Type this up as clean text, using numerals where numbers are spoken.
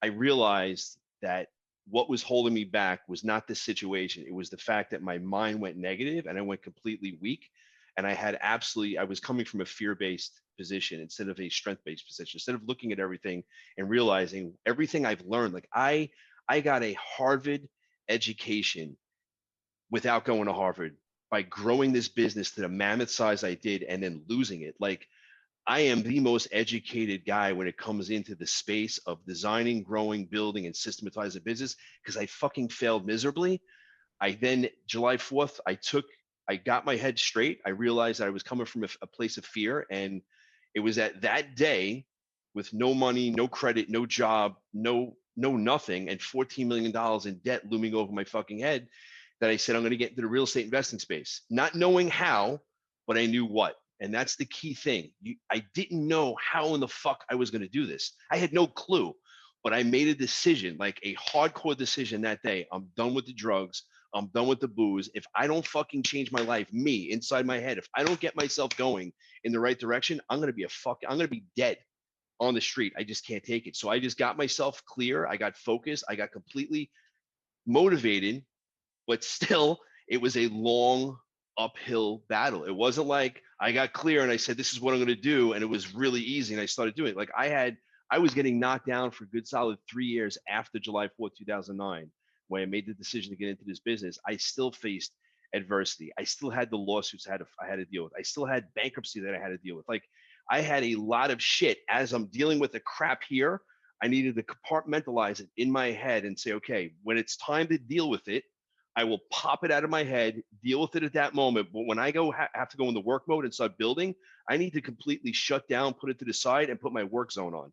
I realized that what was holding me back was not the situation. It was the fact that my mind went negative and I went completely weak. And I was coming from a fear-based position instead of a strength-based position. Instead of looking at everything and realizing everything I've learned, like I got a Harvard education without going to Harvard by growing this business to the mammoth size I did and then losing it. Like I am the most educated guy when it comes into the space of designing, growing, building, and systematizing a business because I fucking failed miserably. I then, July 4th, I got my head straight. I realized I was coming from a place of fear. And it was at that day with no money, no credit, no job, no nothing, and $14 million in debt looming over my fucking head that I said, I'm going to get into the real estate investing space, not knowing how, but I knew what. And that's the key thing. I didn't know how in the fuck I was going to do this. I had no clue, but I made a decision, like a hardcore decision that day. I'm done with the drugs. I'm done with the booze. If I don't fucking change my life, me inside my head, if I don't get myself going in the right direction, I'm going to be dead on the street. I just can't take it. So I just got myself clear. I got focused. I got completely motivated, but still it was a long uphill battle. It wasn't like I got clear and I said, this is what I'm going to do. And it was really easy. And I started doing it. Like I was getting knocked down for a good solid 3 years after July 4th, 2009, when I made the decision to get into this business. I still faced adversity. I still had the lawsuits I had to deal with. I still had bankruptcy that I had to deal with. Like I had a lot of shit. As I'm dealing with the crap here, I needed to compartmentalize it in my head and say, okay, when it's time to deal with it, I will pop it out of my head, deal with it at that moment. But when I have to go in the work mode and start building, I need to completely shut down, put it to the side, and put my work zone on.